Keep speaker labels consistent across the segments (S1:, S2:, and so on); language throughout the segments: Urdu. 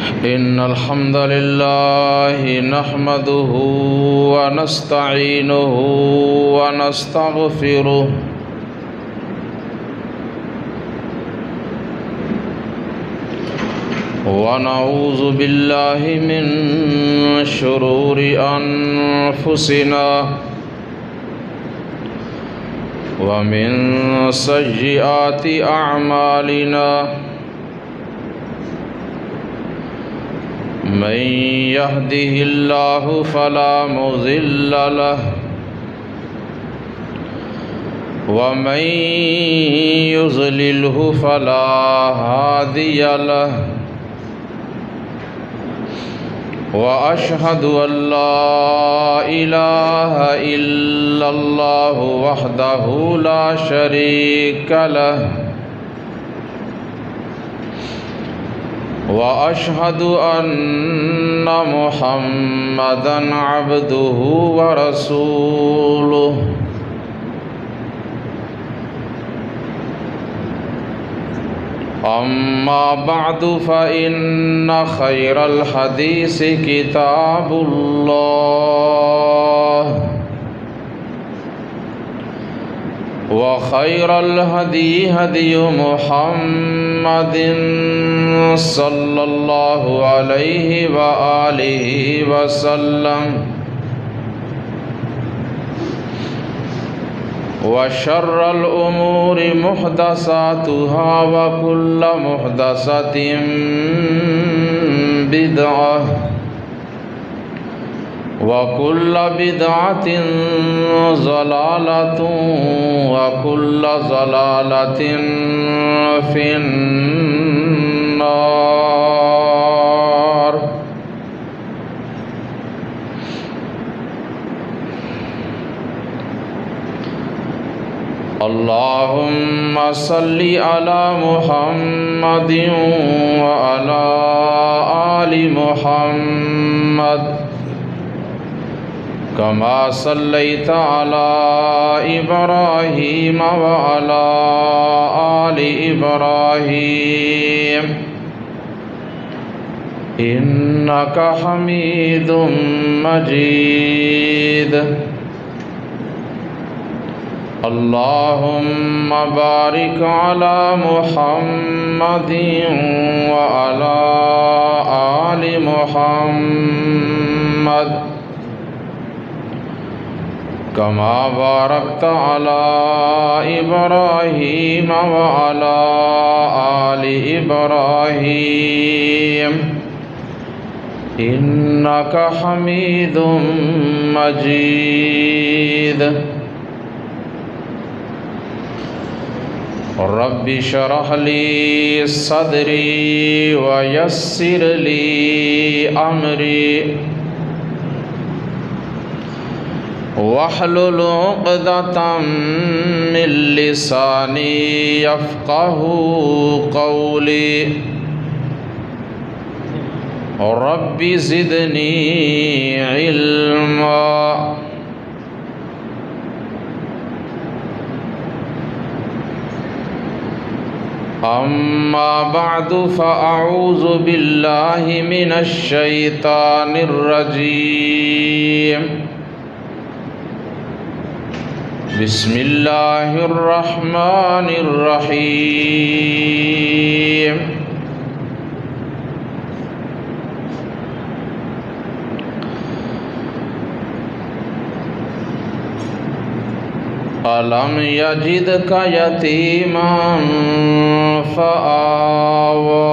S1: إن الحمد لله نحمده ونستعينه ونستغفره ونعوذ بالله من شرور أنفسنا ومن سيئات أعمالنا من يهده الله فلا مضل له ومن يضلله فلا هادي له وأشهد أن لا إله إلا الله وحده لا شريك له وأشهد أن محمدًا عبده ورسوله أما بعد فإن خير الحديث كتاب الله وخير الهدي هدي محمد صلى الله عليه وآله وسلم وشر الأمور محدثاتها وكل محدثة بدعة وكل بدعة ضلالة وكل ضلالة في النار اللهم صل على محمد وعلى آل محمد كما صليت على إبراهيم وعلى آل إبراهيم إنك حميد مجيد اللهم بارك على محمد وعلى آل محمد كما باركت على إبراهيم وعلى آل إبراهيم إنك حميد مجيد رب اشرح لي صدري ويسر لي أمري واحلل عقدة من لساني يفقه قولي رب زدني علما أما بعد فأعوذ بالله من الشيطان الرجيم بسم الله الرحمن الرحيم ألم يجدك يتيما فآوى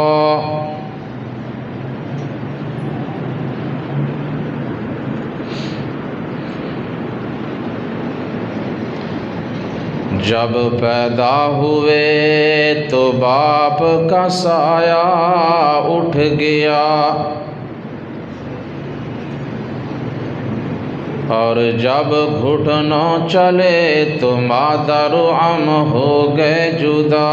S1: جب پیدا ہوئے تو باپ کا سایہ اٹھ گیا اور جب گھٹنوں چلے تو مادر و عم ہو گئے جدا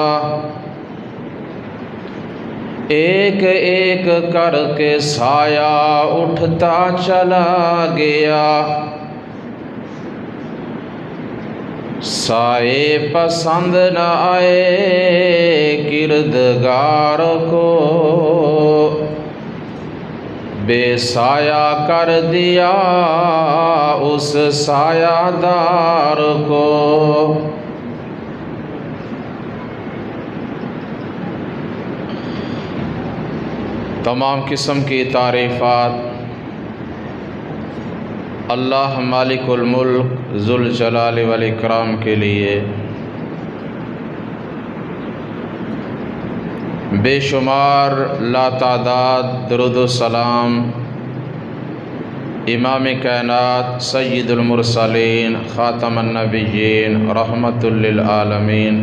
S1: ایک ایک کر کے سایہ اٹھتا چلا گیا سائے پسند نہ آئے، کردگار کو بے سایہ کر دیا اس سایہ دار کو۔ تمام قسم کی تعریفات اللہ مالک الملک ذوالجلال والاکرام کے لیے، بے شمار لاتعداد درود و سلام امام کائنات سید المرسلین خاتم النبیین رحمت للعالمین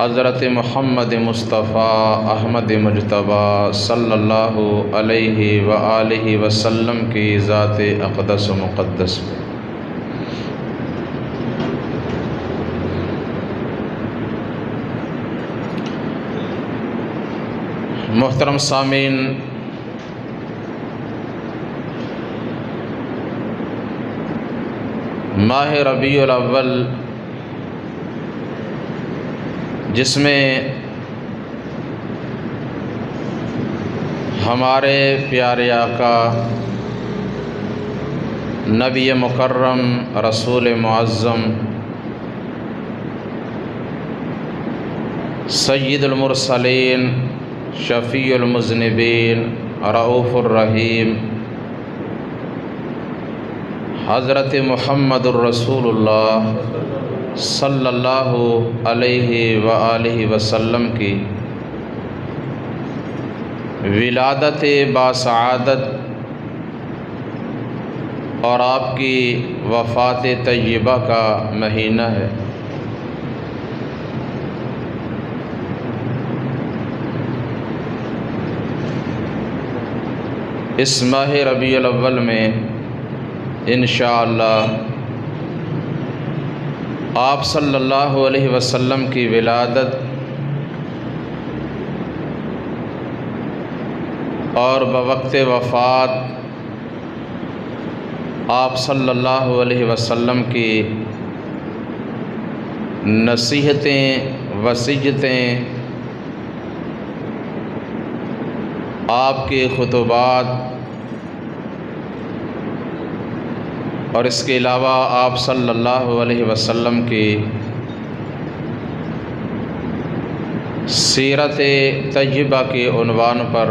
S1: حضرت محمد مصطفیٰ احمد مجتبیٰ صلی اللہ علیہ وآلہ وسلم کی ذات اقدس و مقدس پہ۔ محترم سامعین، ماہ ربیع الاول جس میں ہمارے پیارے آقا نبی مکرم رسول معظم سید المرسلین شفیع المذنبین رؤوف الرحیم حضرت محمد الرسول اللہ صلی اللہ علیہ وآلہ وسلم کی ولادت باسعادت اور آپ کی وفات طیبہ کا مہینہ ہے۔ اس ماہ ربیع الاول میں انشاءاللہ آپ صلی اللہ علیہ وسلم کی ولادت اور بوقت وفات آپ صلی اللہ علیہ وسلم کی نصیحتیں وصیتیں، آپ کے خطبات اور اس کے علاوہ آپ صلی اللہ علیہ وسلم کی سیرت طیبہ کے عنوان پر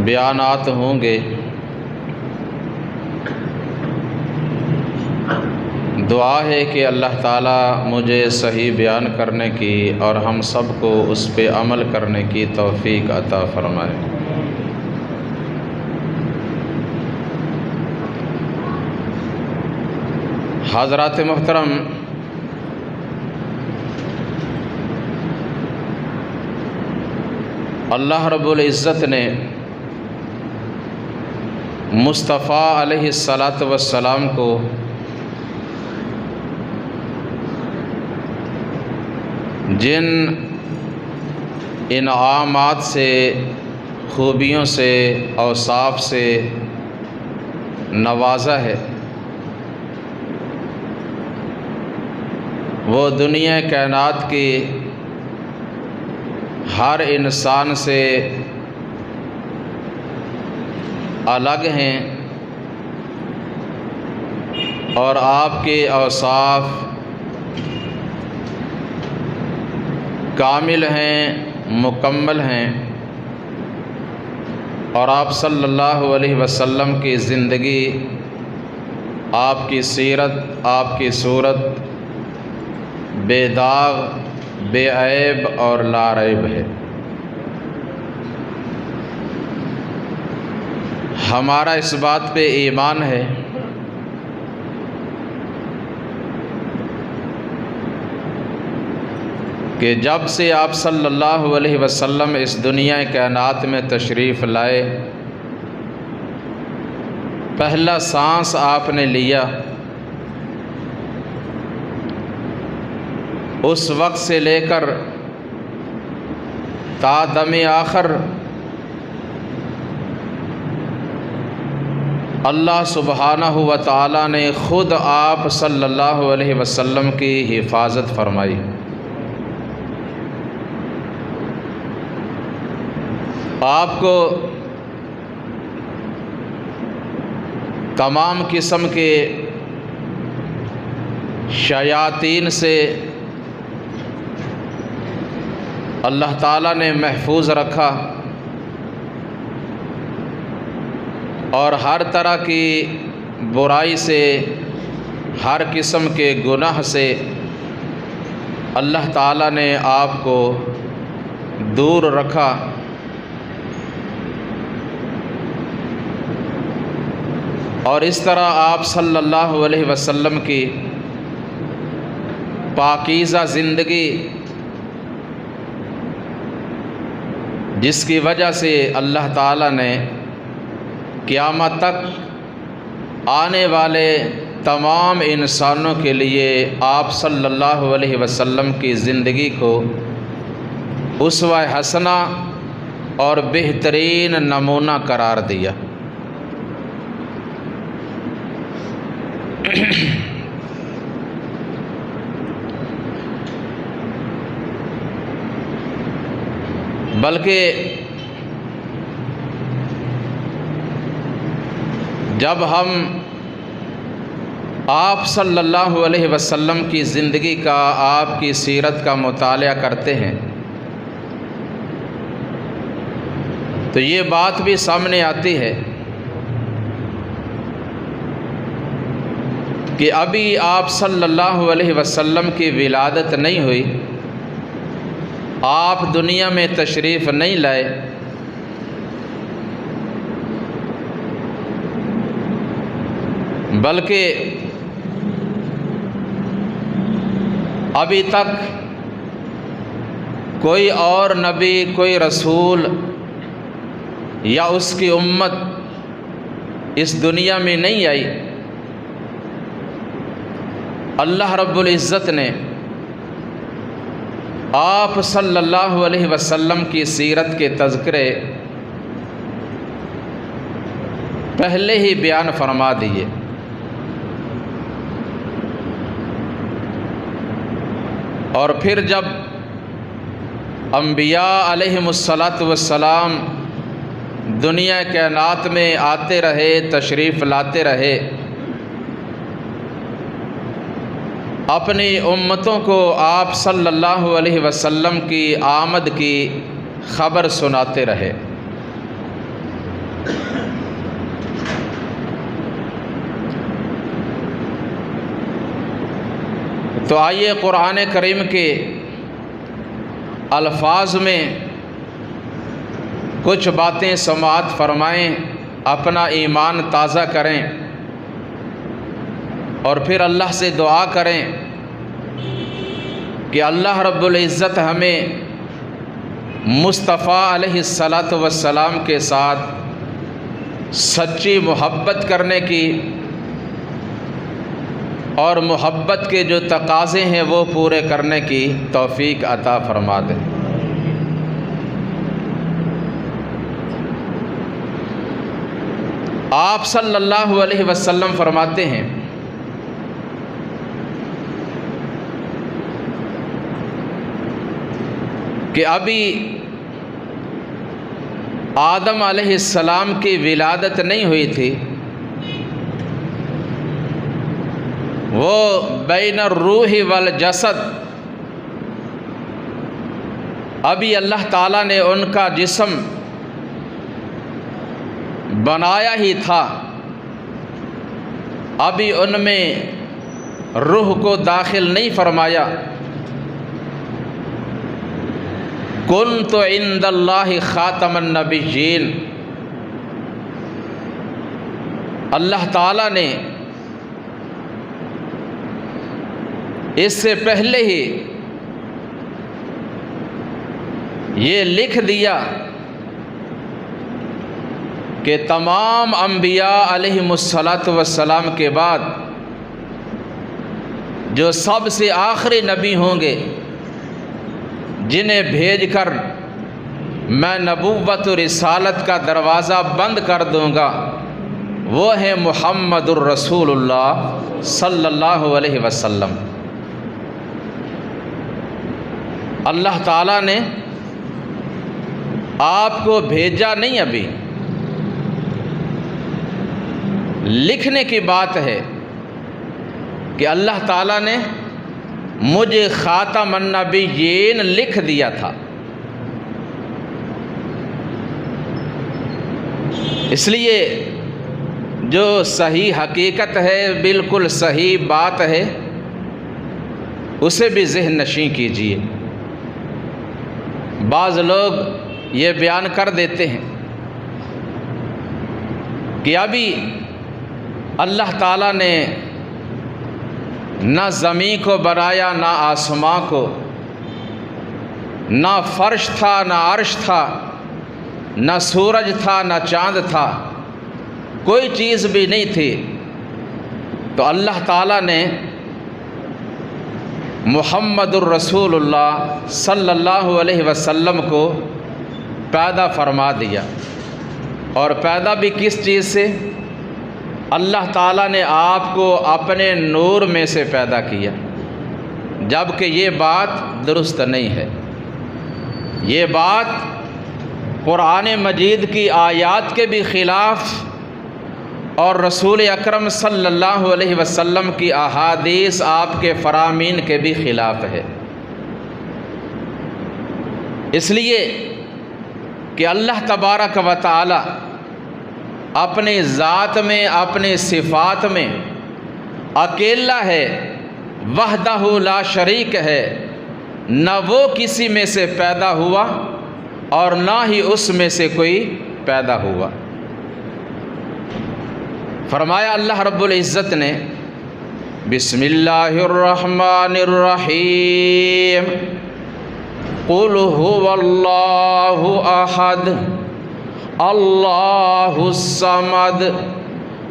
S1: بیانات ہوں گے۔ دعا ہے کہ اللہ تعالیٰ مجھے صحیح بیان کرنے کی اور ہم سب کو اس پہ عمل کرنے کی توفیق عطا فرمائے۔ حضرات محترم، اللہ رب العزت نے مصطفیٰ علیہ السلام کو جن انعامات سے، خوبیوں سے، اوصاف سے نوازا ہے، وہ دنیا کائنات کی ہر انسان سے الگ ہیں، اور آپ کے اوصاف کامل ہیں، مکمل ہیں، اور آپ صلی اللہ علیہ وسلم کی زندگی، آپ کی سیرت، آپ کی صورت بے داغ، بے عیب اور لا ریب ہے۔ ہمارا اس بات پہ ایمان ہے کہ جب سے آپ صلی اللہ علیہ وسلم اس دنیا کائنات میں تشریف لائے، پہلا سانس آپ نے لیا، اس وقت سے لے کر تا دم آخر اللہ سبحانہ و تعالی نے خود آپ صلی اللہ علیہ وسلم کی حفاظت فرمائی۔ آپ کو تمام قسم کے شیاطین سے اللہ تعالیٰ نے محفوظ رکھا اور ہر طرح کی برائی سے، ہر قسم کے گناہ سے اللہ تعالیٰ نے آپ کو دور رکھا۔ اور اس طرح آپ صلی اللہ علیہ وسلم کی پاکیزہ زندگی، جس کی وجہ سے اللہ تعالیٰ نے قیامت تک آنے والے تمام انسانوں کے لیے آپ صلی اللہ علیہ وسلم کی زندگی کو اسوہ حسنہ اور بہترین نمونہ قرار دیا۔ بلکہ جب ہم آپ صلی اللہ علیہ وسلم کی زندگی کا، آپ کی سیرت کا مطالعہ کرتے ہیں تو یہ بات بھی سامنے آتی ہے کہ ابھی آپ صلی اللہ علیہ وسلم کی ولادت نہیں ہوئی، آپ دنیا میں تشریف نہیں لائے، بلکہ ابھی تک کوئی اور نبی، کوئی رسول یا اس کی امت اس دنیا میں نہیں آئی۔ اللہ رب العزت نے آپ صلی اللہ علیہ وسلم کی سیرت کے تذکرے پہلے ہی بیان فرما دیے۔ اور پھر جب انبیاء علیہم السلام دنیا کائنات میں آتے رہے، تشریف لاتے رہے، اپنی امتوں کو آپ صلی اللہ علیہ وسلم کی آمد کی خبر سناتے رہے۔ تو آئیے قرآن کریم کے الفاظ میں کچھ باتیں سماعت فرمائیں، اپنا ایمان تازہ کریں اور پھر اللہ سے دعا کریں کہ اللہ رب العزت ہمیں مصطفیٰ علیہ السلام کے ساتھ سچی محبت کرنے کی اور محبت کے جو تقاضے ہیں وہ پورے کرنے کی توفیق عطا فرما دے۔ آپ صلی اللہ علیہ وسلم فرماتے ہیں کہ ابھی آدم علیہ السلام کی ولادت نہیں ہوئی تھی، وہ بین الروح والجسد، ابھی اللہ تعالیٰ نے ان کا جسم بنایا ہی تھا، ابھی ان میں روح کو داخل نہیں فرمایا۔ کنت عند اللہ خاتم النبیین، اللہ تعالیٰ نے اس سے پہلے ہی یہ لکھ دیا کہ تمام انبیاء علیہم السلام کے بعد جو سب سے آخری نبی ہوں گے، جنہیں بھیج کر میں نبوت و رسالت کا دروازہ بند کر دوں گا، وہ ہے محمد الرسول اللہ صلی اللہ علیہ وسلم۔ اللہ تعالیٰ نے آپ کو بھیجا نہیں، ابھی لکھنے کی بات ہے کہ اللہ تعالیٰ نے مجھے خاتم النبیین لکھ دیا تھا۔ اس لیے جو صحیح حقیقت ہے، بالکل صحیح بات ہے، اسے بھی ذہن نشین کیجیے۔ بعض لوگ یہ بیان کر دیتے ہیں کہ ابھی اللہ تعالیٰ نے نہ زمین کو بنایا، نہ آسمان کو، نہ فرش تھا، نہ عرش تھا، نہ سورج تھا، نہ چاند تھا، کوئی چیز بھی نہیں تھی۔ تو اللہ تعالیٰ نے محمد الرسول اللہ صلی اللہ علیہ وسلم کو پیدا فرما دیا، اور پیدا بھی کس چیز سے؟ اللہ تعالیٰ نے آپ کو اپنے نور میں سے پیدا کیا، جبکہ یہ بات درست نہیں ہے۔ یہ بات قرآن مجید کی آیات کے بھی خلاف اور رسول اکرم صلی اللہ علیہ وسلم کی احادیث آپ کے فرامین کے بھی خلاف ہے۔ اس لیے کہ اللہ تبارک و تعالی اپنی ذات میں، اپنی صفات میں اکیلا ہے، وحدہ لا شریک ہے، نہ وہ کسی میں سے پیدا ہوا اور نہ ہی اس میں سے کوئی پیدا ہوا۔ فرمایا اللہ رب العزت نے بسم اللہ الرحمن الرحیم قل هو اللہ احد اللہ الصمد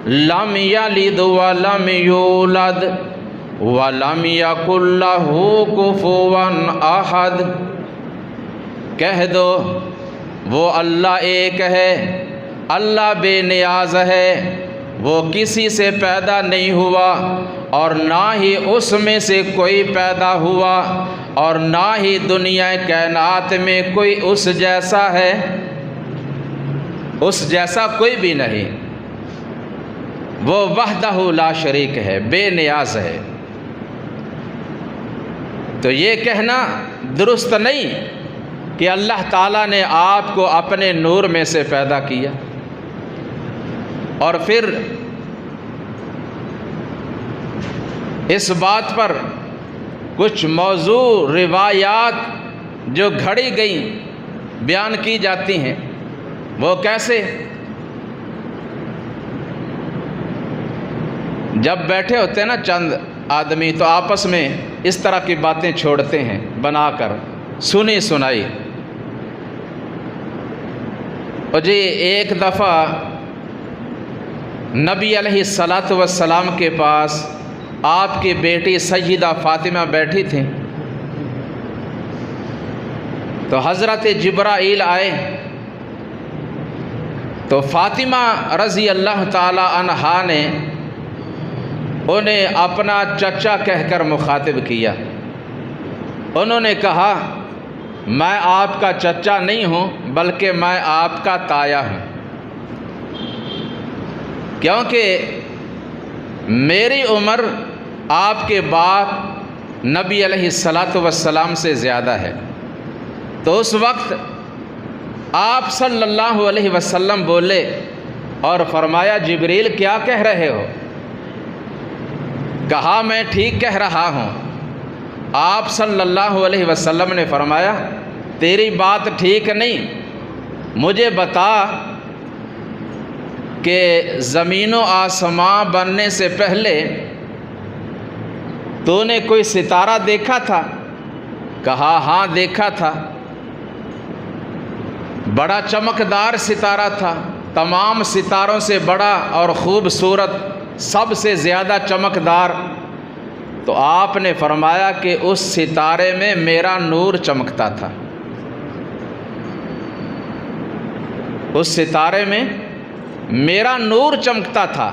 S1: لم یلد ولم یولد ولم یکن لہ کفوا احد۔ کہہ دو وہ اللہ ایک ہے، اللہ بے نیاز ہے، وہ کسی سے پیدا نہیں ہوا اور نہ ہی اس میں سے کوئی پیدا ہوا اور نہ ہی دنیا کائنات میں کوئی اس جیسا ہے، اس جیسا کوئی بھی نہیں۔ وہ وحدہ لا شریک ہے، بے نیاز ہے۔ تو یہ کہنا درست نہیں کہ اللہ تعالیٰ نے آپ کو اپنے نور میں سے پیدا کیا، اور پھر اس بات پر کچھ موضوع روایات جو گھڑی گئیں بیان کی جاتی ہیں۔ وہ کیسے؟ جب بیٹھے ہوتے ہیں نا چند آدمی، تو آپس میں اس طرح کی باتیں چھوڑتے ہیں بنا کر، سنی سنائی۔ اور جی ایک دفعہ نبی علیہ الصلاۃ والسلام کے پاس آپ کی بیٹی سیدہ فاطمہ بیٹھی تھیں، تو حضرت جبرائیل آئے، تو فاطمہ رضی اللہ تعالی عنہا نے انہیں اپنا چچا کہہ کر مخاطب کیا۔ انہوں نے کہا میں آپ کا چچا نہیں ہوں بلکہ میں آپ کا تایا ہوں، کیونکہ میری عمر آپ کے باپ نبی علیہ الصلاۃ والسلام سے زیادہ ہے۔ تو اس وقت آپ صلی اللہ علیہ وسلم بولے اور فرمایا جبریل کیا کہہ رہے ہو؟ کہا میں ٹھیک کہہ رہا ہوں۔ آپ صلی اللہ علیہ وسلم نے فرمایا تیری بات ٹھیک نہیں، مجھے بتا کہ زمین و آسمان بننے سے پہلے تو نے کوئی ستارہ دیکھا تھا؟ کہا ہاں دیکھا تھا، بڑا چمکدار ستارہ تھا، تمام ستاروں سے بڑا اور خوبصورت، سب سے زیادہ چمکدار۔ تو آپ نے فرمایا کہ اس ستارے میں میرا نور چمکتا تھا، اس ستارے میں میرا نور چمکتا تھا۔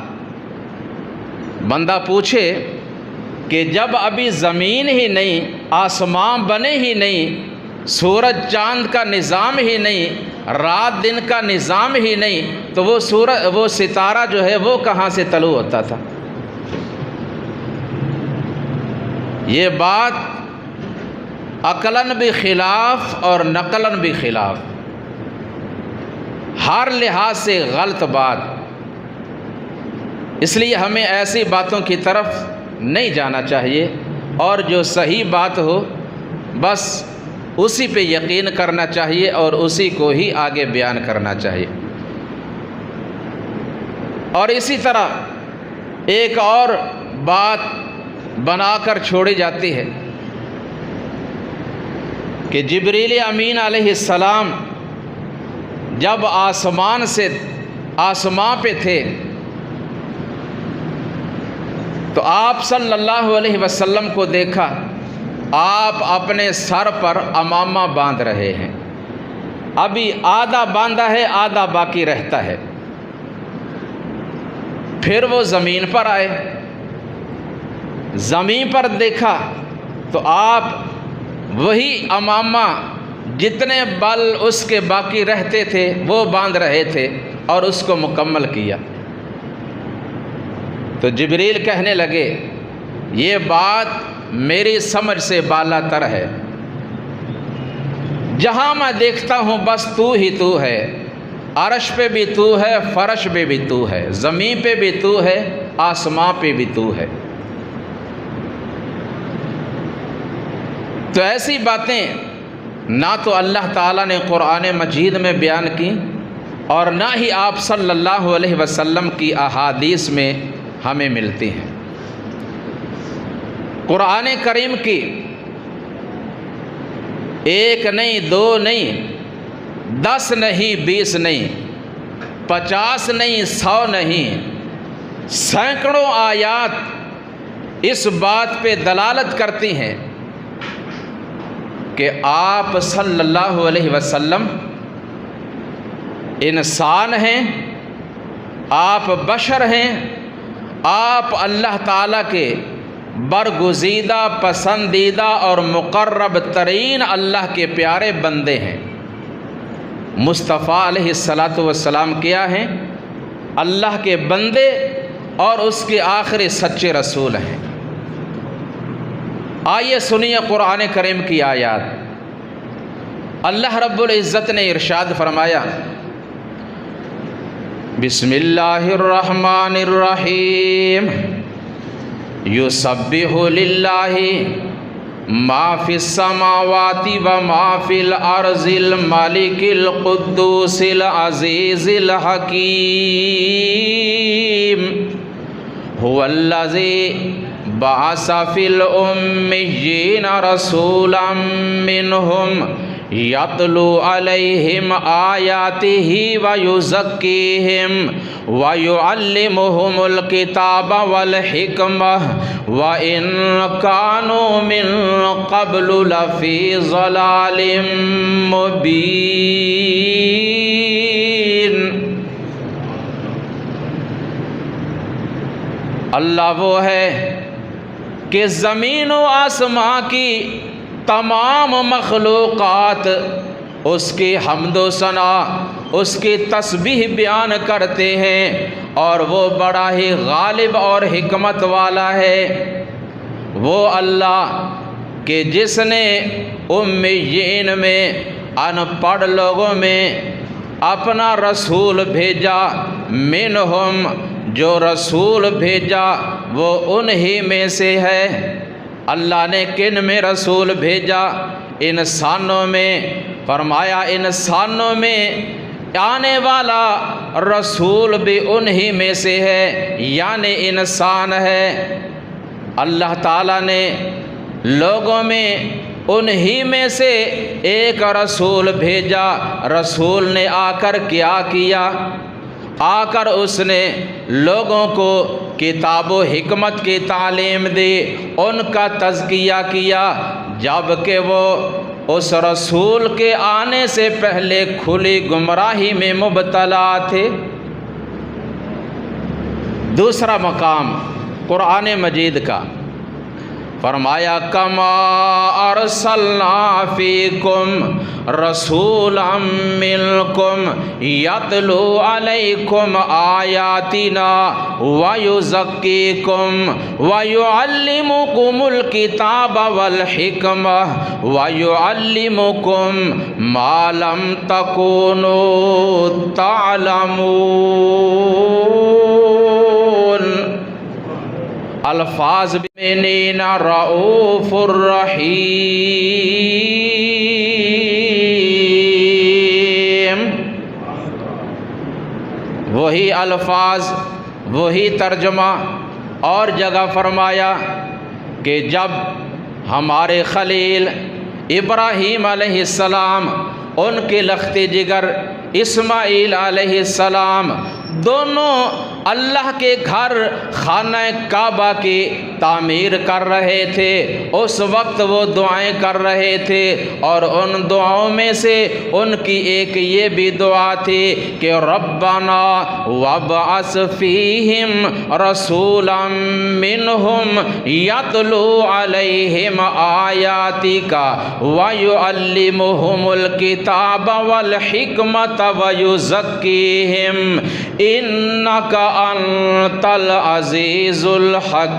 S1: بندہ پوچھے کہ جب ابھی زمین ہی نہیں، آسمان بنے ہی نہیں، سورج چاند کا نظام ہی نہیں، رات دن کا نظام ہی نہیں تو وہ ستارہ جو ہے وہ کہاں سے طلوع ہوتا تھا؟ یہ بات عقلاً بھی خلاف اور نقلاً بھی خلاف، ہر لحاظ سے غلط بات۔ اس لیے ہمیں ایسی باتوں کی طرف نہیں جانا چاہیے، اور جو صحیح بات ہو بس اسی پہ یقین کرنا چاہیے اور اسی کو ہی آگے بیان کرنا چاہیے۔ اور اسی طرح ایک اور بات بنا کر چھوڑی جاتی ہے کہ جبریل امین علیہ السلام جب آسمان پہ تھے تو آپ صلی اللہ علیہ وسلم کو دیکھا، آپ اپنے سر پر عمامہ باندھ رہے ہیں، ابھی آدھا باندھا ہے آدھا باقی رہتا ہے۔ پھر وہ زمین پر آئے، زمین پر دیکھا تو آپ وہی عمامہ جتنے بال اس کے باقی رہتے تھے وہ باندھ رہے تھے اور اس کو مکمل کیا۔ تو جبریل کہنے لگے یہ بات میری سمجھ سے بالا تر ہے، جہاں میں دیکھتا ہوں بس تو ہی تو ہے، عرش پہ بھی تو ہے، فرش پہ بھی تو ہے، زمین پہ بھی تو ہے، آسمان پہ بھی تو ہے۔ تو ایسی باتیں نہ تو اللہ تعالیٰ نے قرآن مجید میں بیان کی اور نہ ہی آپ صلی اللہ علیہ وسلم کی احادیث میں ہمیں ملتی ہیں۔ قرآن کریم کی 1 نہیں 2 نہیں 10 نہیں 20 نہیں 50 نہیں 100 نہیں سینکڑوں آیات اس بات پہ دلالت کرتی ہیں کہ آپ صلی اللہ علیہ وسلم انسان ہیں، آپ بشر ہیں، آپ اللہ تعالیٰ کے برگزیدہ، پسندیدہ اور مقرب ترین اللہ کے پیارے بندے ہیں۔ مصطفیٰ علیہ السلام کیا ہیں؟ اللہ کے بندے اور اس کے آخری سچے رسول ہیں۔ آئیے سنیے قرآن کریم کی آیات۔ اللہ رب العزت نے ارشاد فرمایا، بسم اللہ الرحمن الرحیم، یسبح للہ ما فی السماوات و ما فی الارض الملک القدوس العزیز الحکیم، هو الذی بعث فی الامیین رسولا منہم یتلو علیہم آیاتہ ویزکیہم ویعلمہم الکتاب والحکمہ وإن کانوا من قبل لفی ضلال مبین۔ اللہ وہ ہے کہ زمین و آسمان کی تمام مخلوقات اس کی حمد و ثنا، اس کی تسبیح بیان کرتے ہیں، اور وہ بڑا ہی غالب اور حکمت والا ہے۔ وہ اللہ کہ جس نے امیین میں ان پڑھ لوگوں میں اپنا رسول بھیجا، منہم جو رسول بھیجا وہ انہی میں سے ہے۔ اللہ نے کن میں رسول بھیجا؟ انسانوں میں۔ فرمایا انسانوں میں آنے والا رسول بھی انہی میں سے ہے، یعنی انسان ہے۔ اللہ تعالیٰ نے لوگوں میں انہی میں سے ایک رسول بھیجا۔ رسول نے آ کر کیا کیا؟ آ کر اس نے لوگوں کو کتاب و حکمت کی تعلیم دی، ان کا تزکیہ کیا، جبکہ وہ اس رسول کے آنے سے پہلے کھلی گمراہی میں مبتلا تھے۔ دوسرا مقام قرآن مجید کا، فرمایا کما ارسلنا فیکم رسولا منکم یتلو علیکم آیاتنا ویزکیکم ویعلمکم الکتاب والحکمہ ویعلمکم ما لم تکونوا تعلمون۔ الفاظ بمنین رؤوف الرحیم، وہی الفاظ وہی ترجمہ۔ اور جگہ فرمایا کہ جب ہمارے خلیل ابراہیم علیہ السلام، ان کے لخت جگر اسماعیل علیہ السلام دونوں اللہ کے گھر خانہ کعبہ کی تعمیر کر رہے تھے، اس وقت وہ دعائیں کر رہے تھے، اور ان دعاؤں میں سے ان کی ایک یہ بھی دعا تھی کہ ربنا وابعث فیہم رسولا منہم یتلو علیہم آیاتک ویعلمہم الکتاب والحکمۃ ویزکیہم انک انت العزیز الحکیم۔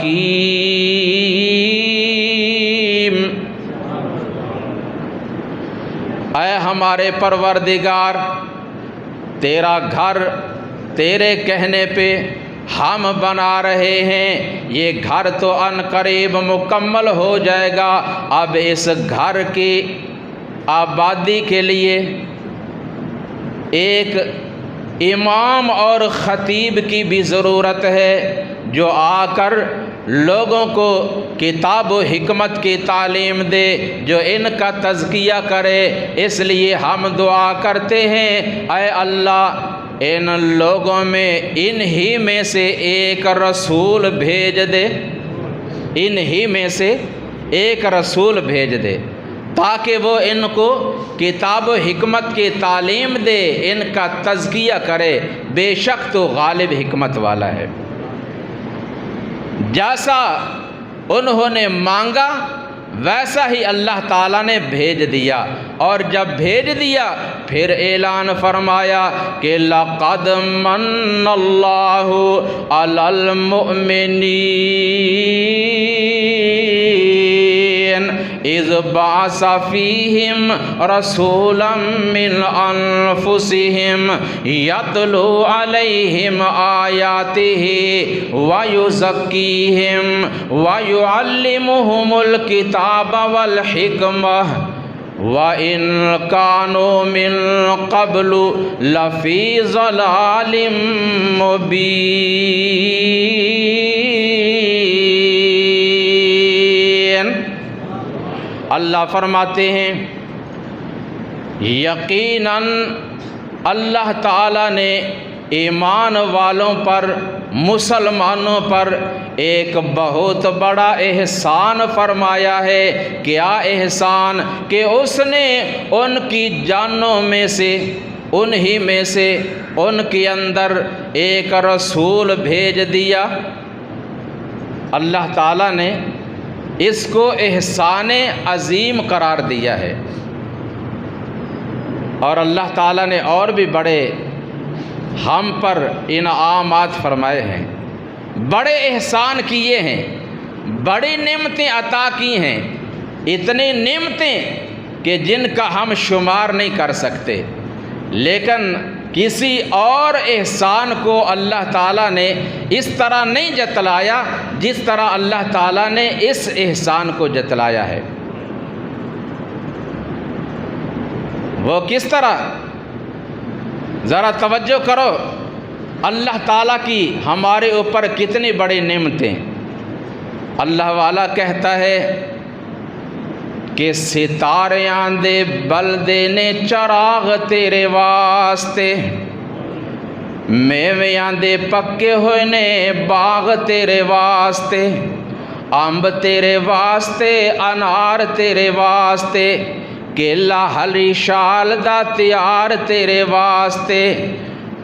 S1: اے ہمارے پروردگار، تیرا گھر تیرے کہنے پہ ہم بنا رہے ہیں، یہ گھر تو ان قریب مکمل ہو جائے گا۔ اب اس گھر کی آبادی کے لیے ایک امام اور خطیب کی بھی ضرورت ہے، جو آ کر لوگوں کو کتاب و حکمت کی تعلیم دے، جو ان کا تزکیہ کرے۔ اس لیے ہم دعا کرتے ہیں اے اللہ ان لوگوں میں انہی میں سے ایک رسول بھیج دے، انہی میں سے ایک رسول بھیج دے، تاکہ وہ ان کو کتاب و حکمت کی تعلیم دے، ان کا تزکیہ کرے۔ بے شک تو غالب حکمت والا ہے۔ جیسا انہوں نے مانگا ویسا ہی اللہ تعالیٰ نے بھیج دیا، اور جب بھیج دیا پھر اعلان فرمایا کہ لَقَدْ مَنَّ اللَّهُ عَلَى الْمُؤْمِنِينَ اِذْ بَعَثَ فِيهِمْ رَسُولًا مِّنْ أَنفُسِهِمْ يَتْلُو عَلَيْهِمْ آيَاتِهِ وَيُزَكِّيهِمْ وَيُعَلِّمُهُمُ الْكِتَابَ وَالْحِكْمَةَ وَإِنْ كَانُوا مِنْ قَبْلُ لَفِي ضَلَالٍ مُبِينٍ۔ اللہ فرماتے ہیں یقیناً اللہ تعالیٰ نے ایمان والوں پر، مسلمانوں پر ایک بہت بڑا احسان فرمایا ہے۔ کیا احسان؟ کہ اس نے ان کی جانوں میں سے، انہی میں سے ان کے اندر ایک رسول بھیج دیا۔ اللہ تعالیٰ نے اس کو احسان عظیم قرار دیا ہے، اور اللہ تعالیٰ نے اور بھی بڑے ہم پر انعامات فرمائے ہیں، بڑے احسان کیے ہیں، بڑی نعمتیں عطا کی ہیں، اتنی نعمتیں کہ جن کا ہم شمار نہیں کر سکتے۔ لیکن کسی اور احسان کو اللہ تعالیٰ نے اس طرح نہیں جتلایا جس طرح اللہ تعالیٰ نے اس احسان کو جتلایا ہے۔ وہ کس طرح؟ ذرا توجہ کرو، اللہ تعالیٰ کی ہمارے اوپر کتنی بڑی نعمتیں۔ اللہ والا کہتا ہے کہ ستاریاں دے بلدے نے چراغ تیرے واسطے، میویاں دے پکے ہوئے نے باغ تیرے واسطے، امب تیرے واسطے، انار تیرے واسطے، کیلا ہری شال دا تیار تیرے واسطے،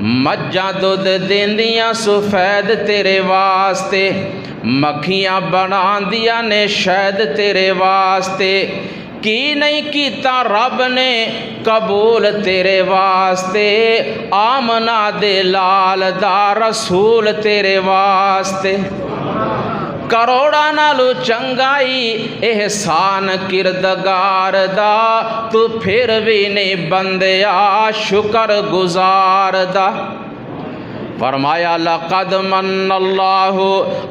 S1: مجھاں دودھ دیندیاں سفید تیرے واسطے، مکھیاں بناندیاں نے شہد تیرے واسطے، کی نہیں کیتا رب نے قبول تیرے واسطے، آمنہ دے لال دا رسول تیرے واسطے، کروڑا نالو چنگائی احسان کردگار دا، تو پھر بھی نہیں بندیا شکر گزار دا۔ فرمایا لقد من اللہ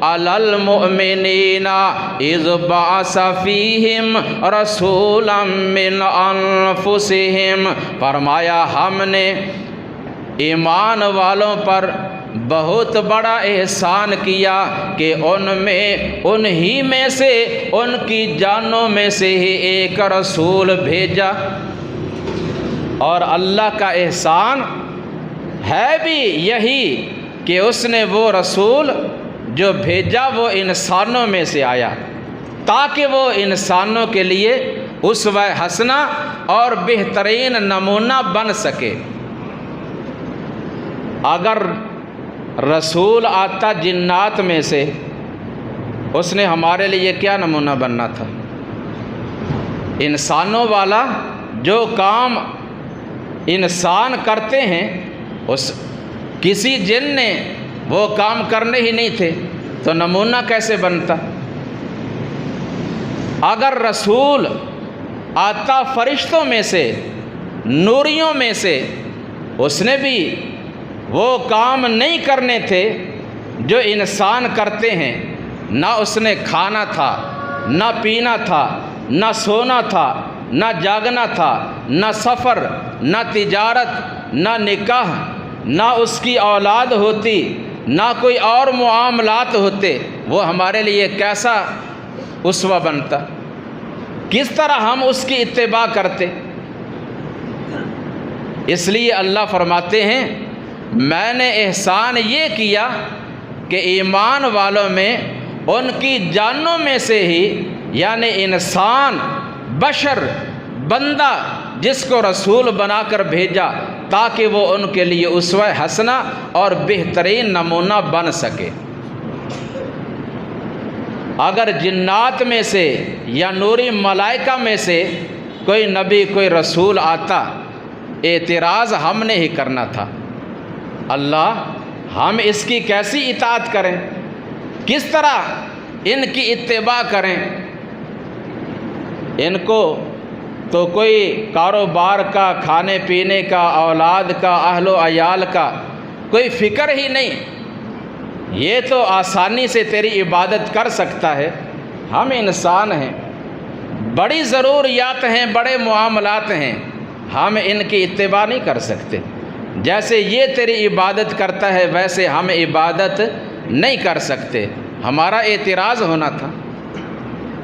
S1: علی المؤمنین اذ بعث فیہم رسولا من انفسہم، فرمایا ہم نے ایمان والوں پر بہت بڑا احسان کیا کہ انہی میں سے ان کی جانوں میں سے ہی ایک رسول بھیجا۔ اور اللہ کا احسان ہے بھی یہی کہ اس نے وہ رسول جو بھیجا وہ انسانوں میں سے آیا، تاکہ وہ انسانوں کے لیے اسوہ حسنہ اور بہترین نمونہ بن سکے۔ اگر رسول آتا جنات میں سے، اس نے ہمارے لیے کیا نمونہ بننا تھا؟ انسانوں والا جو کام انسان کرتے ہیں اس کسی جن نے وہ کام کرنے ہی نہیں تھے تو نمونہ کیسے بنتا؟ اگر رسول آتا فرشتوں میں سے، نوریوں میں سے، اس نے بھی وہ کام نہیں کرنے تھے جو انسان کرتے ہیں۔ نہ اس نے کھانا تھا، نہ پینا تھا، نہ سونا تھا، نہ جاگنا تھا، نہ سفر، نہ تجارت، نہ نکاح، نہ اس کی اولاد ہوتی، نہ کوئی اور معاملات ہوتے، وہ ہمارے لیے کیسا اسوہ بنتا؟ کس طرح ہم اس کی اتباع کرتے؟ اس لیے اللہ فرماتے ہیں میں نے احسان یہ کیا کہ ایمان والوں میں ان کی جانوں میں سے ہی، یعنی انسان، بشر، بندہ جس کو رسول بنا کر بھیجا تاکہ وہ ان کے لیے اسوہ حسنہ اور بہترین نمونہ بن سکے۔ اگر جنات میں سے یا نوری ملائکہ میں سے کوئی نبی، کوئی رسول آتا، اعتراض ہم نے ہی کرنا تھا۔ اللہ ہم اس کی کیسی اطاعت کریں؟ کس طرح ان کی اتباع کریں؟ ان کو تو کوئی کاروبار کا، کھانے پینے کا، اولاد کا، اہل و عیال کا کوئی فکر ہی نہیں، یہ تو آسانی سے تیری عبادت کر سکتا ہے۔ ہم انسان ہیں، بڑی ضروریات ہیں، بڑے معاملات ہیں، ہم ان کی اتباع نہیں کر سکتے۔ جیسے یہ تیری عبادت کرتا ہے ویسے ہم عبادت نہیں کر سکتے، ہمارا اعتراض ہونا تھا۔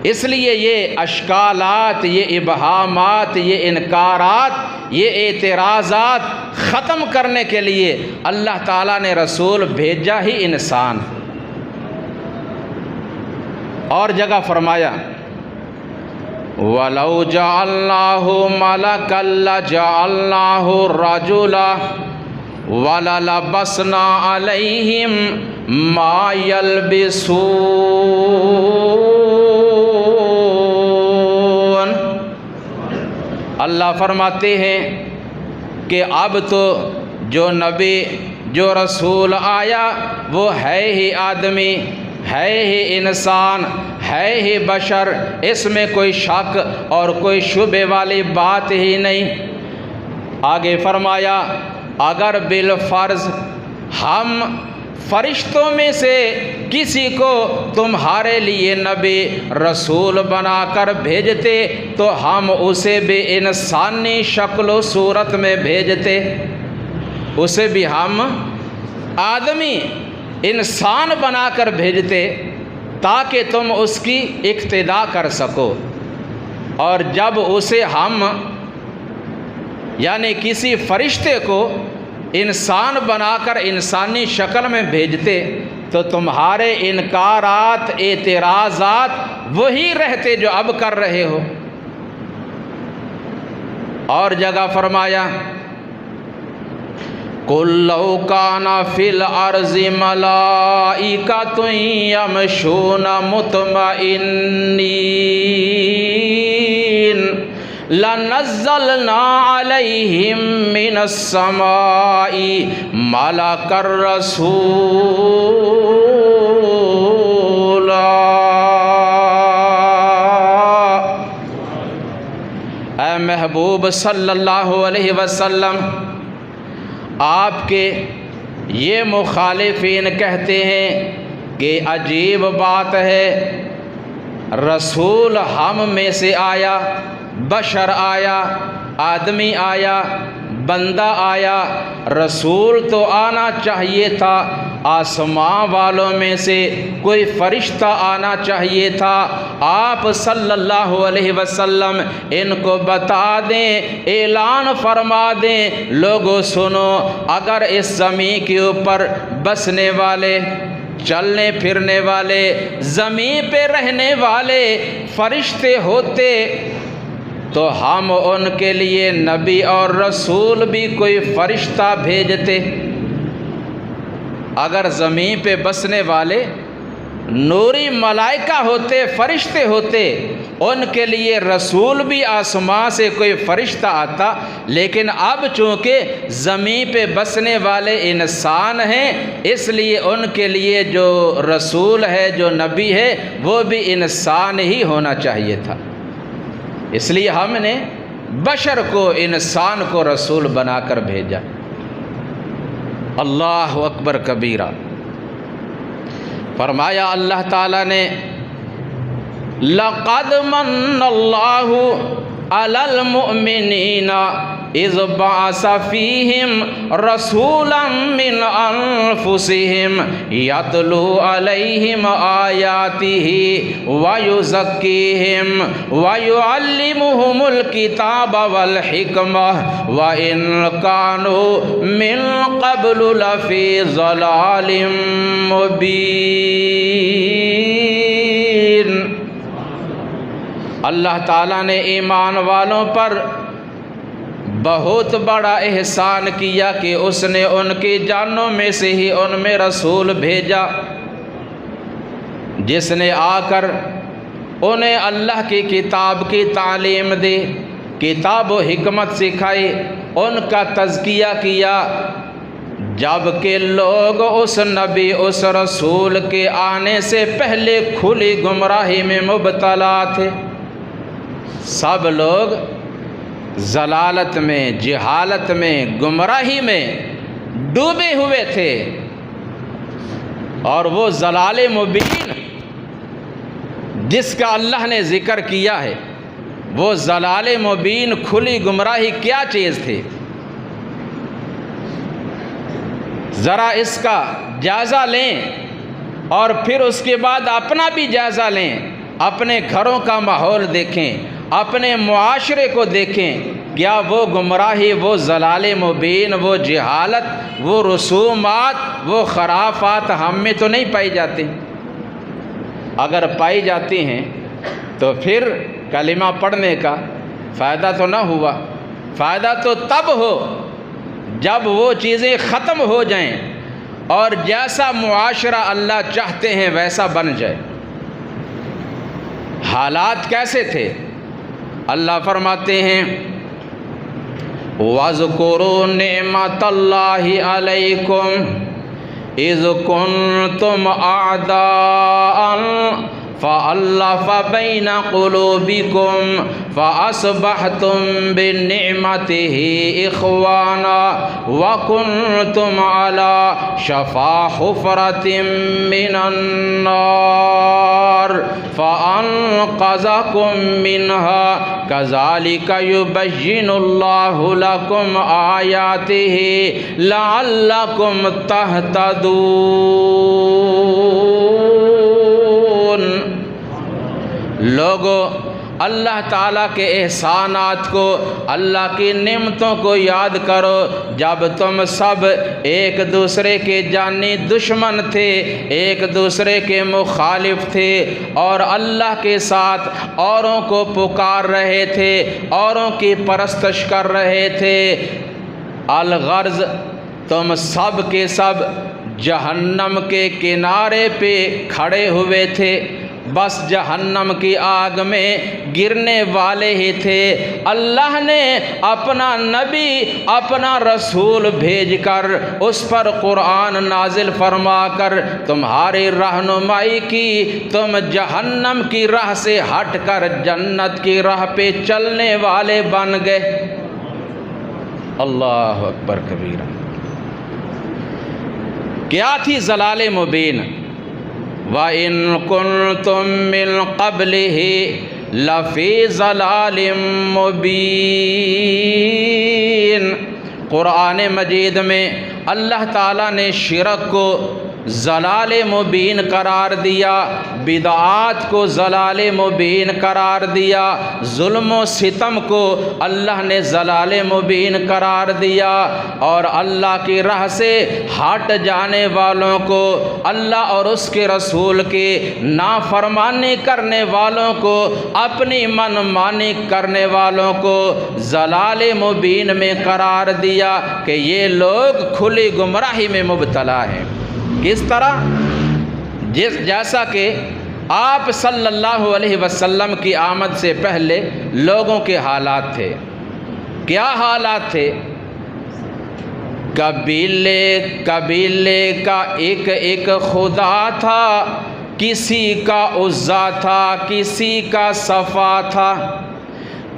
S1: اس لیے یہ اشکالات، یہ ابہامات، یہ انکارات، یہ اعتراضات ختم کرنے کے لیے اللہ تعالیٰ نے رسول بھیجا ہی انسان۔ اور جگہ فرمایا وَلَوْ جَعَلْنَاهُ مَلَكًا لَجَعَلْنَاهُ رَجُلًا وَلَلَبَسْنَا عَلَيْهِمْ مَا يَلْبِسُونَ۔ اللہ فرماتے ہیں کہ اب تو جو نبی، جو رسول آیا وہ ہے ہی آدمی، ہے ہی انسان، ہے ہی بشر، اس میں کوئی شک اور کوئی شبہ والی بات ہی نہیں۔ آگے فرمایا اگر بالفرض ہم فرشتوں میں سے کسی کو تمہارے لیے نبی رسول بنا کر بھیجتے تو ہم اسے بھی انسانی شکل و صورت میں بھیجتے، اسے بھی ہم آدمی، انسان بنا کر بھیجتے تاکہ تم اس کی اقتداء کر سکو۔ اور جب اسے ہم یعنی کسی فرشتے کو انسان بنا کر انسانی شکل میں بھیجتے تو تمہارے انکارات، اعتراضات وہی رہتے جو اب کر رہے ہو۔ اور جگہ فرمایا قُل لَّوْ كَانَ فِي الْأَرْضِ مَلَائِكَةٌ يَمْشُونَ مُطْمَئِنِّينَ لَنَزَّلْنَا عَلَيْهِم مِّنَ السَّمَاءِ مَلَكًا رَّسُولًا۔ اے محبوب صلی اللہ علیہ وسلم، آپ کے یہ مخالفین کہتے ہیں کہ عجیب بات ہے، رسول ہم میں سے آیا، بشر آیا، آدمی آیا، بندہ آیا، رسول تو آنا چاہیے تھا، آسمان والوں میں سے کوئی فرشتہ آنا چاہیے تھا۔ آپ صلی اللہ علیہ وسلم ان کو بتا دیں، اعلان فرما دیں، لوگوں سنو، اگر اس زمین کے اوپر بسنے والے، چلنے پھرنے والے، زمین پہ رہنے والے فرشتے ہوتے تو ہم ان کے لیے نبی اور رسول بھی کوئی فرشتہ بھیجتے۔ اگر زمین پہ بسنے والے نوری ملائکہ ہوتے، فرشتے ہوتے، ان کے لیے رسول بھی آسمان سے کوئی فرشتہ آتا، لیکن اب چونکہ زمین پہ بسنے والے انسان ہیں، اس لیے ان کے لیے جو رسول ہے، جو نبی ہے، وہ بھی انسان ہی ہونا چاہیے تھا۔ اس لیے ہم نے بشر کو، انسان کو رسول بنا کر بھیجا۔ اللہ اکبر کبیرہ۔ فرمایا اللہ تعالیٰ نے، لَقَدْ مَنَّ اللَّهُ عَلَى الْمُؤْمِنِينَ اِذْ بَعَثَ فِيهِمْ رَسُولًا مِّنْ أَنفُسِهِمْ يَتْلُو عَلَيْهِمْ آيَاتِهِ وَيُزَكِّيهِمْ وَيُعَلِّمُهُمُ الْكِتَابَ وَالْحِكْمَةَ وَإِنْ كَانُوا مِنْ قَبْلُ لَفِي ضَلَالٍ مُبِينٍ۔ اللہ تعالیٰ نے ایمان والوں پر بہت بڑا احسان کیا کہ اس نے ان کی جانوں میں سے ہی ان میں رسول بھیجا، جس نے آ کر انہیں اللہ کی کتاب کی تعلیم دی، کتاب و حکمت سکھائی، ان کا تزکیہ کیا، جبکہ لوگ اس نبی، اس رسول کے آنے سے پہلے کھلی گمراہی میں مبتلا تھے۔ سب لوگ ضلالت میں، جہالت میں، گمراہی میں ڈوبے ہوئے تھے، اور وہ ضلال مبین جس کا اللہ نے ذکر کیا ہے، وہ ضلال مبین، کھلی گمراہی کیا چیز تھی؟ ذرا اس کا جائزہ لیں اور پھر اس کے بعد اپنا بھی جائزہ لیں، اپنے گھروں کا ماحول دیکھیں، اپنے معاشرے کو دیکھیں، کیا وہ گمراہی، وہ ضلال مبین، وہ جہالت، وہ رسومات، وہ خرافات ہم میں تو نہیں پائی جاتی؟ اگر پائی جاتی ہیں تو پھر کلمہ پڑھنے کا فائدہ تو نہ ہوا۔ فائدہ تو تب ہو جب وہ چیزیں ختم ہو جائیں اور جیسا معاشرہ اللہ چاہتے ہیں ویسا بن جائے۔ حالات کیسے تھے؟ اللہ فرماتے ہیں، وَاذْكُرُوا نِعْمَةَ اللَّهِ عَلَيْكُمْ اِذْ كُنْتُمْ أَعْدَاءً فَأَلَّفَ بَيْنَ قُلُوبِكُمْ فَأَصْبَحْتُمْ بِنِعْمَتِهِ إِخْوَانًا وَكُنْتُمْ عَلَى شَفَا حُفْرَةٍ مِّنَ النَّارِ فَأَنْقَذَكُم مِّنْهَا كَذَلِكَ يُبَيِّنُ اللَّهُ لَكُمْ آيَاتِهِ لَعَلَّكُمْ تَهْتَدُونَ۔ لوگو، اللہ تعالیٰ کے احسانات کو، اللہ کی نعمتوں کو یاد کرو جب تم سب ایک دوسرے کے جانی دشمن تھے، ایک دوسرے کے مخالف تھے، اور اللہ کے ساتھ اوروں کو پکار رہے تھے، اوروں کی پرستش کر رہے تھے۔ الغرض تم سب کے سب جہنم کے کنارے پہ کھڑے ہوئے تھے، بس جہنم کی آگ میں گرنے والے ہی تھے۔ اللہ نے اپنا نبی، اپنا رسول بھیج کر اس پر قرآن نازل فرما کر تمہاری رہنمائی کی، تم جہنم کی راہ سے ہٹ کر جنت کی راہ پہ چلنے والے بن گئے۔ اللہ اکبر کبیرہ۔ کیا تھی ضلال مبین؟ وَإِن كُنتُم مِّن قَبْلِهِ لَفِي ضَلَالٍ مُّبِينٍ۔ قرآن مجید میں اللہ تعالیٰ نے شرک کو ضلال مبین قرار دیا، بدعات کو ضلال مبین قرار دیا، ظلم و ستم کو اللہ نے ضلال مبین قرار دیا، اور اللہ کی راہ سے ہٹ جانے والوں کو، اللہ اور اس کے رسول کے نافرمانی کرنے والوں کو، اپنی من مانی کرنے والوں کو ضلال مبین میں قرار دیا کہ یہ لوگ کھلی گمراہی میں مبتلا ہیں۔ کس طرح؟ جیسا کہ آپ صلی اللہ علیہ وسلم کی آمد سے پہلے لوگوں کے حالات تھے۔ کیا حالات تھے؟ قبیلے کا ایک ایک خدا تھا، کسی کا عزا تھا، کسی کا صفا تھا۔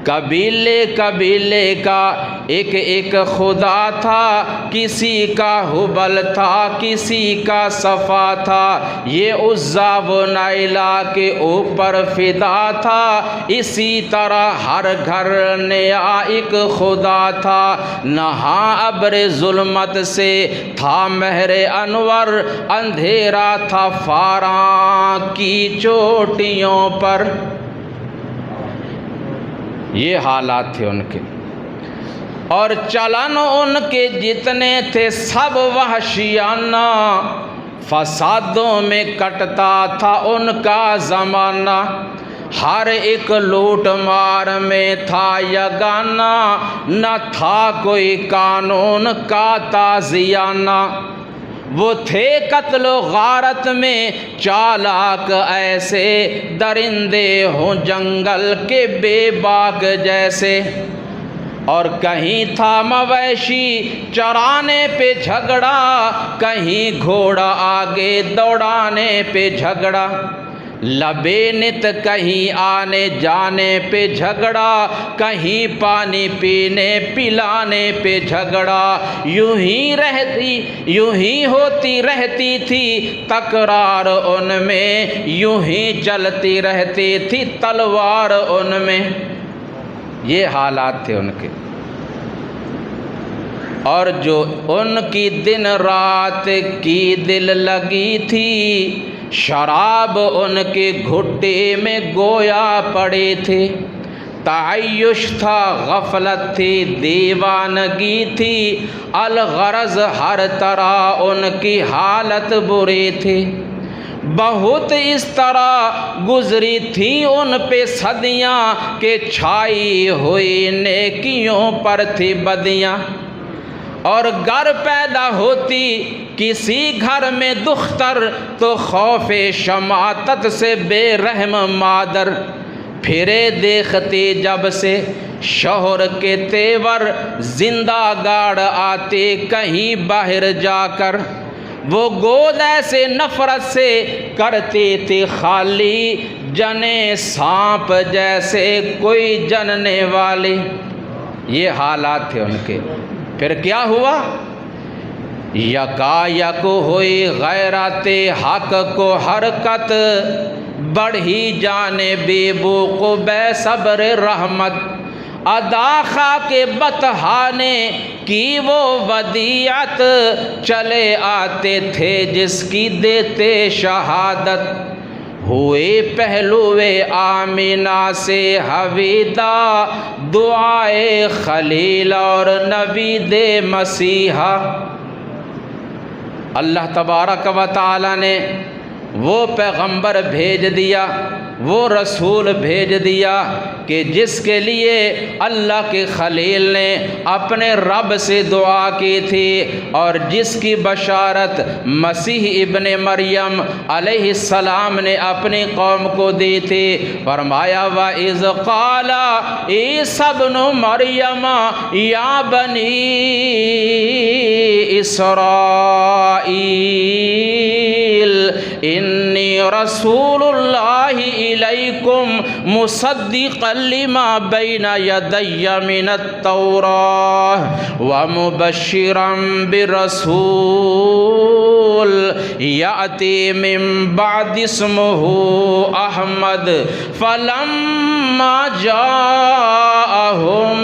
S1: قبیلے کا ایک ایک خدا تھا، کسی کا حبل تھا، کسی کا صفا تھا۔ یہ عزا و نائلہ کے اوپر فدا تھا، اسی طرح ہر گھر نیا ایک خدا تھا۔ نہاں ابر ظلمت سے تھا مہر انور، اندھیرا تھا فاراں کی چوٹیوں پر۔ یہ حالات تھے ان کے، اور چلن ان کے جتنے تھے سب وحشیانہ، فسادوں میں کٹتا تھا ان کا زمانہ، ہر ایک لوٹ مار میں تھا یگانہ، نہ تھا کوئی قانون کا تازیانہ۔ وہ تھے قتل و غارت میں چالاک ایسے، درندے ہوں جنگل کے بے باک جیسے۔ اور کہیں تھا مویشی چرانے پہ جھگڑا، کہیں گھوڑا آگے دوڑانے پہ جھگڑا، لبے نت کہیں آنے جانے پہ جھگڑا، کہیں پانی پینے پلانے پہ جھگڑا۔ یوں ہی ہوتی رہتی تھی تکرار ان میں، یوں ہی چلتی رہتی تھی تلوار ان میں۔ یہ حالات تھے ان کے، اور جو ان کی دن رات کی دل لگی تھی، شراب ان کے گھٹے میں گویا پڑے تھے۔ تعیش تھا، غفلت تھی، دیوانگی تھی، الغرض ہر طرح ان کی حالت برے تھے۔ بہت اس طرح گزری تھی ان پہ صدیاں کہ چھائی ہوئی نیکیوں پر تھی بدیاں۔ اور گر پیدا ہوتی کسی گھر میں دختر، تو خوف شماتت سے بے رحم مادر پھرے دیکھتی جب سے شوہر کے تیور، زندہ گاڑ آتے کہیں باہر جا کر۔ وہ گود ایسے نفرت سے کرتے تھے خالی، جنے سانپ جیسے کوئی جننے والے۔ یہ حالات تھے ان کے۔ پھر کیا ہوا؟ یکایک ہوئی غیرت حق کو حرکت، بڑھی جانے بے بوق بے صبر رحمت۔ ادا خاک بتہانے کی وہ ودیعت، چلے آتے تھے جس کی دیتے شہادت۔ ہوئے پہلوے آمینہ سے حویدہ، دعائے خلیل اور نوید مسیحا۔ اللہ تبارک و تعالی نے وہ پیغمبر بھیج دیا، وہ رسول بھیج دیا کہ جس کے لیے اللہ کے خلیل نے اپنے رب سے دعا کی تھی اور جس کی بشارت مسیح ابن مریم علیہ السلام نے اپنی قوم کو دی تھی۔ فرمایا وَإِذْ قَالَ عِيسَى ابْنُ مَرْيَمَ يَا بَنِي إِسْرَائِيلَ إِنِّي رَسُولُ اللَّهِ إِلَيْكُمْ مُصَدِّقًا لِمَا بَيْنَ يَدَيَّ مِنَ التَّوْرَاةِ وَمُبَشِّرًا بِرَسُولٍ يَأْتِي مِن بَعْدِ اسْمُهُ أَحْمَدُ فَلَمَّا جَاءَهُم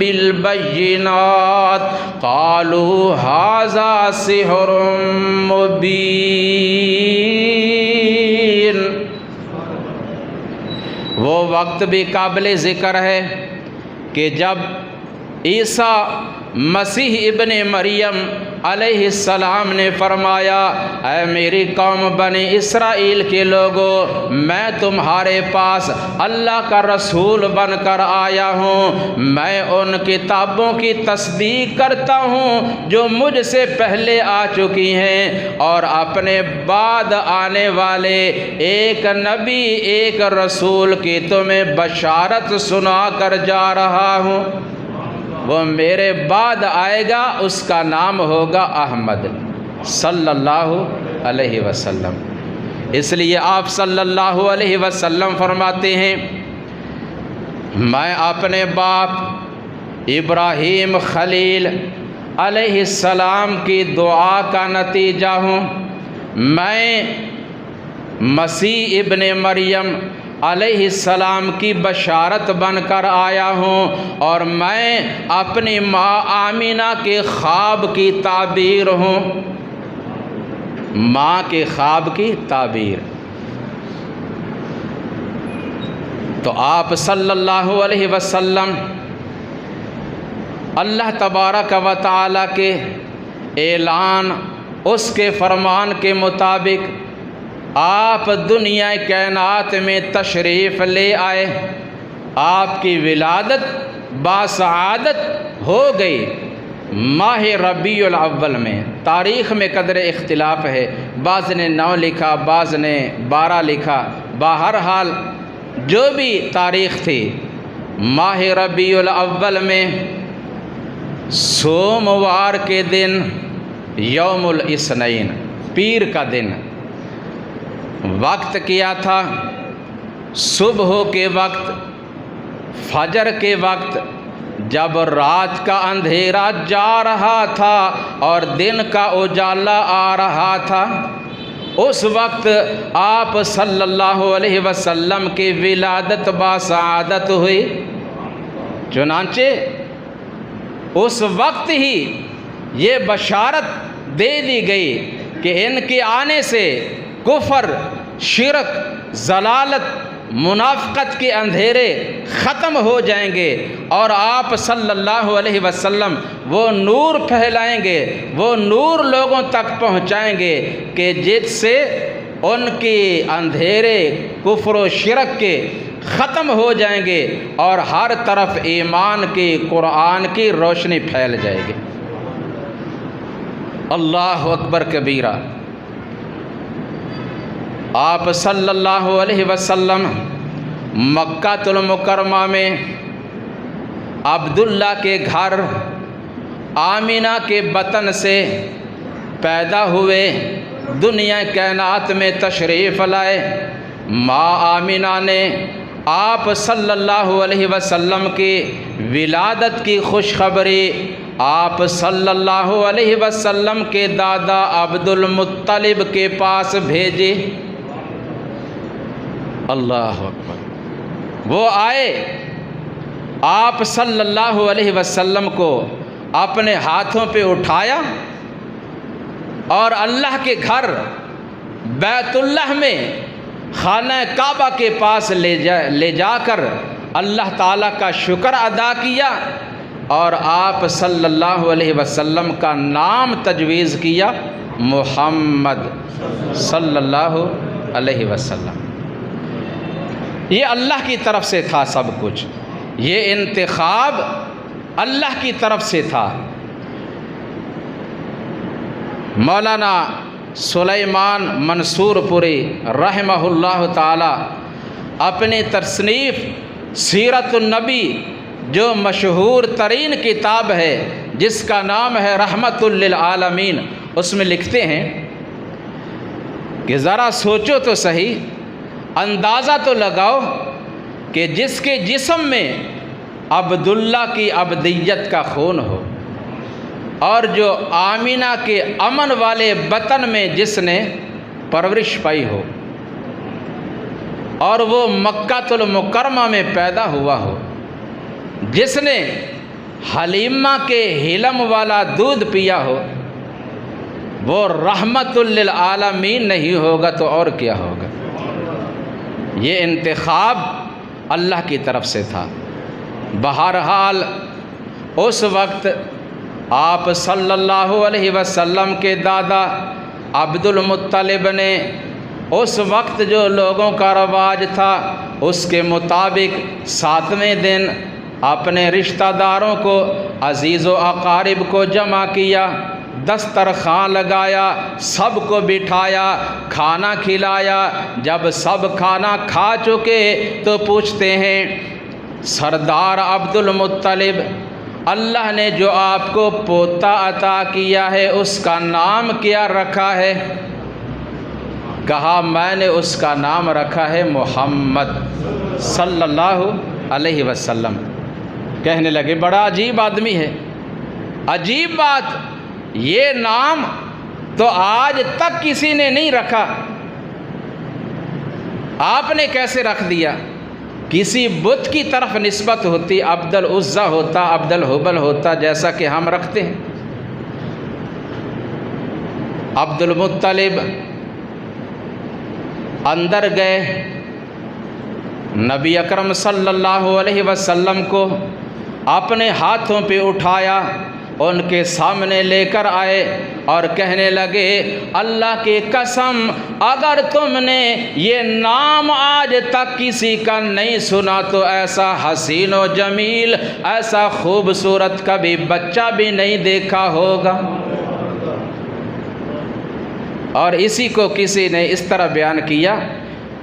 S1: بِالْبَيِّنَاتِ قَالُوا هَذَا سِحْرٌ مُبِينٌ۔ وہ وقت بھی قابل ذکر ہے کہ جب عیسیٰ مسیح ابن مریم علیہ السلام نے فرمایا اے میری قوم بنی اسرائیل کے لوگوں، میں تمہارے پاس اللہ کا رسول بن کر آیا ہوں، میں ان کتابوں کی تصدیق کرتا ہوں جو مجھ سے پہلے آ چکی ہیں اور اپنے بعد آنے والے ایک نبی ایک رسول کی تمہیں بشارت سنا کر جا رہا ہوں۔ وہ میرے بعد آئے گا، اس کا نام ہوگا احمد صلی اللہ علیہ وسلم۔ اس لیے آپ صلی اللہ علیہ وسلم فرماتے ہیں میں اپنے باپ ابراہیم خلیل علیہ السلام کی دعا کا نتیجہ ہوں، میں مسیح ابن مریم علیہ السلام کی بشارت بن کر آیا ہوں اور میں اپنی ماں آمینہ کے خواب کی تعبیر ہوں۔ ماں کے خواب کی تعبیر۔ تو آپ صلی اللہ علیہ وسلم اللہ تبارک و تعالی کے اعلان، اس کے فرمان کے مطابق آپ دنیا کائنات میں تشریف لے آئے، آپ کی ولادت باسعادت ہو گئی ماہ ربیع الاول میں۔ تاریخ میں قدر اختلاف ہے، بعض نے 9 لکھا، بعض نے 12 لکھا، بہرحال جو بھی تاریخ تھی ماہ ربیع الاول میں سوموار کے دن یوم الاثنین پیر کا دن، وقت کیا تھا صبح کے وقت، فجر کے وقت، جب رات کا اندھیرا جا رہا تھا اور دن کا اجالا آ رہا تھا، اس وقت آپ صلی اللہ علیہ وسلم کی ولادت باسعادت ہوئی۔ چنانچہ اس وقت ہی یہ بشارت دے دی گئی کہ ان کے آنے سے کفر، شرک، ضلالت، منافقت کے اندھیرے ختم ہو جائیں گے اور آپ صلی اللہ علیہ وسلم وہ نور پھیلائیں گے، وہ نور لوگوں تک پہنچائیں گے کہ جس سے ان کی اندھیرے کفر و شرک کے ختم ہو جائیں گے اور ہر طرف ایمان کی، قرآن کی روشنی پھیل جائے گی۔ اللہ اکبر کبیرہ۔ آپ صلی اللہ علیہ وسلم مکہ المکرمہ میں عبداللہ کے گھر آمینہ کے بطن سے پیدا ہوئے، دنیا کائنات میں تشریف لائے۔ ماں آمینہ نے آپ صلی اللہ علیہ وسلم کی ولادت کی خوشخبری آپ صلی اللہ علیہ وسلم کے دادا عبد المطلب کے پاس بھیجی۔ اللہ اکبر۔ وہ آئے، آپ صلی اللہ علیہ وسلم کو اپنے ہاتھوں پہ اٹھایا اور اللہ کے گھر بیت اللہ میں خانہ کعبہ کے پاس لے جا کر اللہ تعالیٰ کا شکر ادا کیا اور آپ صلی اللہ علیہ وسلم کا نام تجویز کیا محمد صلی اللہ علیہ وسلم۔ یہ اللہ کی طرف سے تھا سب کچھ، یہ انتخاب اللہ کی طرف سے تھا۔ مولانا سلیمان منصور پوری رحمہ اللہ تعالی اپنی تصنیف سیرت النبی جو مشہور ترین کتاب ہے جس کا نام ہے رحمت للعالمین، اس میں لکھتے ہیں کہ ذرا سوچو تو صحیح، اندازہ تو لگاؤ کہ جس کے جسم میں عبداللہ کی عبدیت کا خون ہو، اور جو آمینہ کے امن والے بطن میں جس نے پرورش پائی ہو، اور وہ مکہ المکرمہ میں پیدا ہوا ہو، جس نے حلیمہ کے حلم والا دودھ پیا ہو، وہ رحمت للعالمین نہیں ہوگا تو اور کیا ہوگا؟ یہ انتخاب اللہ کی طرف سے تھا۔ بہرحال اس وقت آپ صلی اللہ علیہ وسلم کے دادا عبد المطلب نے اس وقت جو لوگوں کا رواج تھا اس کے مطابق 7ویں دن اپنے رشتہ داروں کو، عزیز و اقارب کو جمع کیا، دسترخوان لگایا، سب کو بٹھایا، کھانا کھلایا۔ جب سب کھانا کھا چکے تو پوچھتے ہیں سردار عبد المطلب، اللہ نے جو آپ کو پوتا عطا کیا ہے اس کا نام کیا رکھا ہے؟ کہا میں نے اس کا نام رکھا ہے محمد صلی اللہ علیہ وسلم۔ کہنے لگے بڑا عجیب آدمی ہے، عجیب بات، یہ نام تو آج تک کسی نے نہیں رکھا، آپ نے کیسے رکھ دیا؟ کسی بت کی طرف نسبت ہوتی، عبد العزیٰ ہوتا، عبد الحبل ہوتا، جیسا کہ ہم رکھتے ہیں۔ عبد المطلب اندر گئے، نبی اکرم صلی اللہ علیہ وسلم کو اپنے ہاتھوں پہ اٹھایا، ان کے سامنے لے کر آئے اور کہنے لگے اللہ کی قسم اگر تم نے یہ نام آج تک کسی کا نہیں سنا تو ایسا حسین و جمیل، ایسا خوبصورت کبھی بچہ بھی نہیں دیکھا ہوگا۔ اور اسی کو کسی نے اس طرح بیان کیا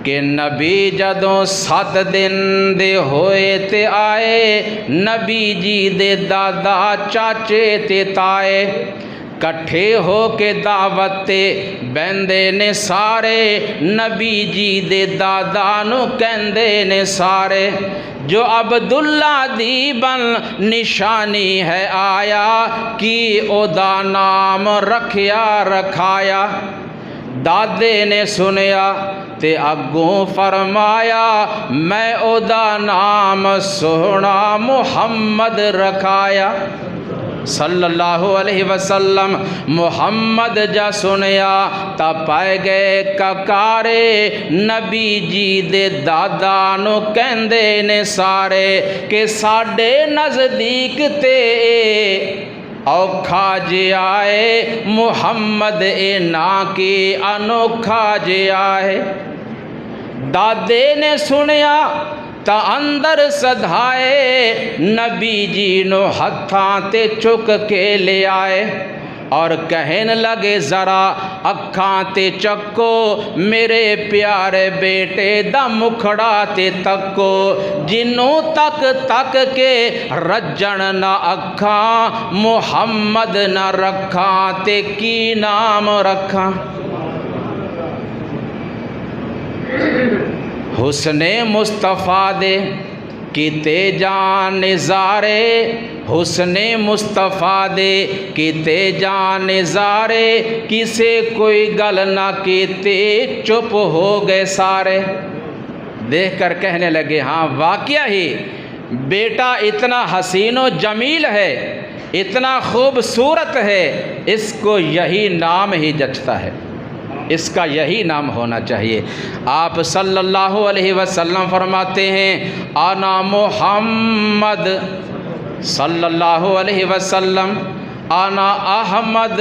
S1: کہ نبی جدوں 7 دن دے ہوئے تے آئے، نبی جی دے دادا چاچے تے تائے، کٹھے ہو کے دعوت تے بہندے نے سارے، نبی جی دے دادا نو کہندے نے سارے، جو عبداللہ دی بن نشانی ہے آیا، کی او دا نام رکھیا رکھایا۔ دادے نے سنیا تے اگوں فرمایا، میں او دا نام سونا محمد رکھایا صلی اللہ علیہ وسلم۔ محمد جا سنیا تا پائے گئے ککارے، نبی جی دے دادا نو کہندے نے سارے کہ ساڈے نزدیک تے اوکھا جے آئے، محمد اے نا کے انوکھا جے آئے۔ دادے نے سنیا تا اندر سدھائے، نبی جی نو ہتھاں تے چک کے لے آئے، اور کہن لگے ذرا اکھاں تے چکو، میرے پیارے بیٹے دا مکھڑا تے تکو، جنوں تک تک کے رجن نہ اکھاں، محمد نہ رکھاں تے کی نام رکھاں؟ حسن مصطفیٰ دے کیتے جان نظارے، حسن مصطفیٰ دے کیتے جان نظارے، کسے کوئی گل نہ کیتے چپ ہو گئے سارے۔ دیکھ کر کہنے لگے ہاں واقعہ ہی بیٹا اتنا حسین و جمیل ہے، اتنا خوبصورت ہے، اس کو یہی نام ہی جچتا ہے، اس کا یہی نام ہونا چاہیے۔ آپ صلی اللہ علیہ وسلم فرماتے ہیں انا محمد صلی اللہ علیہ وسلم، انا احمد،